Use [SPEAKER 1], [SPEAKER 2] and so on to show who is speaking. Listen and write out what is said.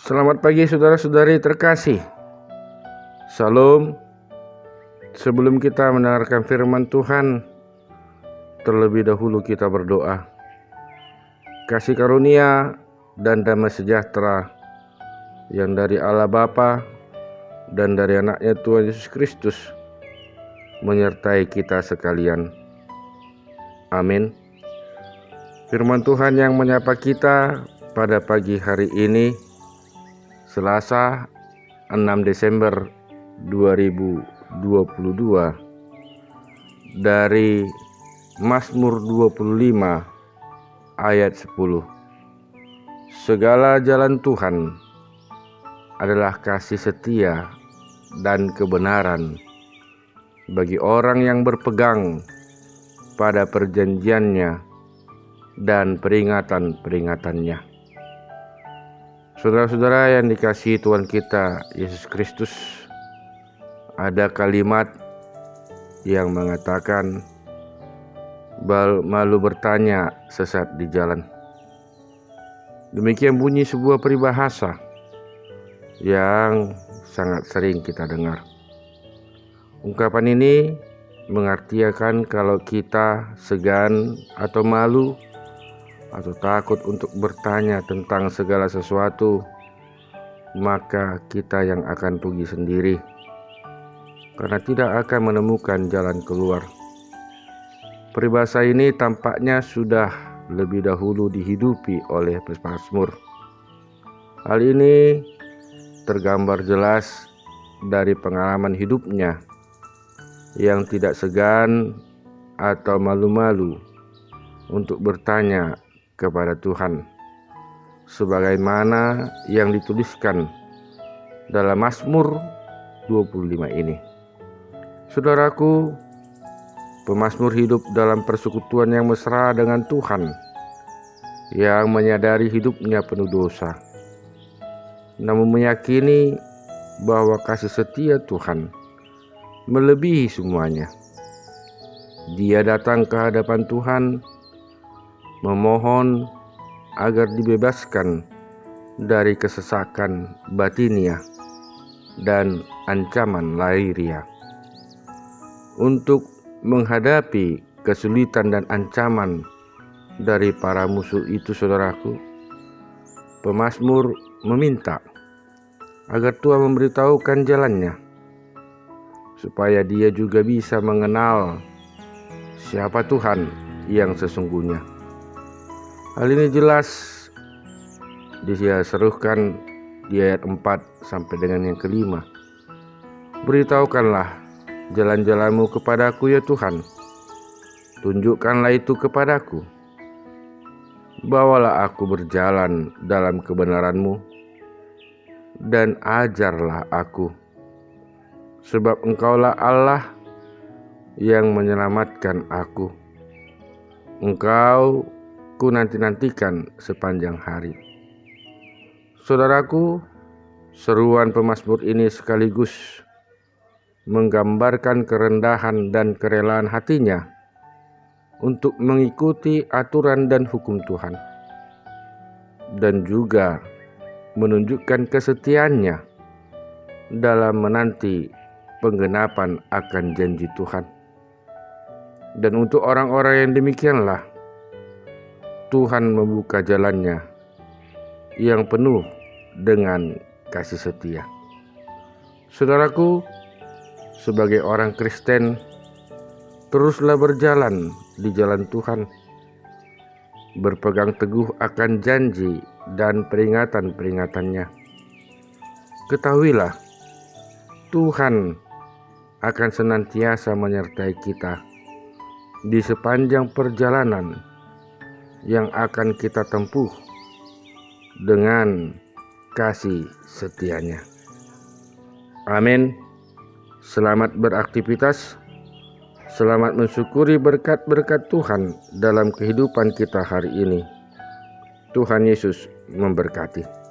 [SPEAKER 1] Selamat pagi saudara-saudari terkasih. Salam. Sebelum kita mendengarkan firman Tuhan, terlebih dahulu kita berdoa. Kasih karunia dan damai sejahtera yang dari Allah Bapa dan dari anaknya Tuhan Yesus Kristus menyertai kita sekalian. Amin. Firman Tuhan yang menyapa kita pada pagi hari ini, Selasa 6 Desember 2022, dari Mazmur 25 ayat 10. Segala jalan Tuhan adalah kasih setia dan kebenaran bagi orang yang berpegang pada perjanjiannya dan peringatan-peringatannya. Saudara-saudara yang dikasihi Tuhan kita Yesus Kristus, ada kalimat yang mengatakan, malu bertanya sesat di jalan. Demikian bunyi sebuah peribahasa yang sangat sering kita dengar. Ungkapan ini mengartikan kalau kita segan atau malu atau takut untuk bertanya tentang segala sesuatu, maka kita yang akan pergi sendiri, karena tidak akan menemukan jalan keluar. Peribahasa ini tampaknya sudah lebih dahulu dihidupi oleh pemazmur. Hal ini tergambar jelas dari pengalaman hidupnya yang tidak segan atau malu-malu untuk bertanya kepada Tuhan, sebagaimana yang dituliskan dalam Mazmur 25 ini. Saudaraku, pemazmur hidup dalam persekutuan yang mesra dengan Tuhan, yang menyadari hidupnya penuh dosa, namun meyakini bahwa kasih setia Tuhan melebihi semuanya. Dia datang ke hadapan Tuhan memohon agar dibebaskan dari kesesakan batinia dan ancaman lahiriah. Untuk menghadapi kesulitan dan ancaman dari para musuh itu, saudaraku, pemazmur meminta agar Tuhan memberitahukan jalannya, supaya dia juga bisa mengenal siapa Tuhan yang sesungguhnya. Hal ini jelas diserukan di ayat 4 sampai dengan yang kelima. Beritahukanlah jalan-jalanmu kepadaku ya Tuhan, tunjukkanlah itu kepadaku. Bawalah aku berjalan dalam kebenaran-Mu dan ajarlah aku, sebab Engkaulah Allah yang menyelamatkan aku. Engkau ku nanti-nantikan sepanjang hari. Saudaraku, seruan pemazmur ini sekaligus menggambarkan kerendahan dan kerelaan hatinya untuk mengikuti aturan dan hukum Tuhan, dan juga menunjukkan kesetiaannya dalam menanti penggenapan akan janji Tuhan. Dan untuk orang-orang yang demikianlah Tuhan membuka jalannya yang penuh dengan kasih setia. Saudaraku, sebagai orang Kristen, teruslah berjalan di jalan Tuhan, berpegang teguh akan janji dan peringatan-peringatannya. Ketahuilah, Tuhan akan senantiasa menyertai kita di sepanjang perjalanan yang akan kita tempuh dengan kasih setianya. Amin. Selamat beraktivitas, selamat mensyukuri berkat-berkat Tuhan dalam kehidupan kita hari ini. Tuhan Yesus memberkati.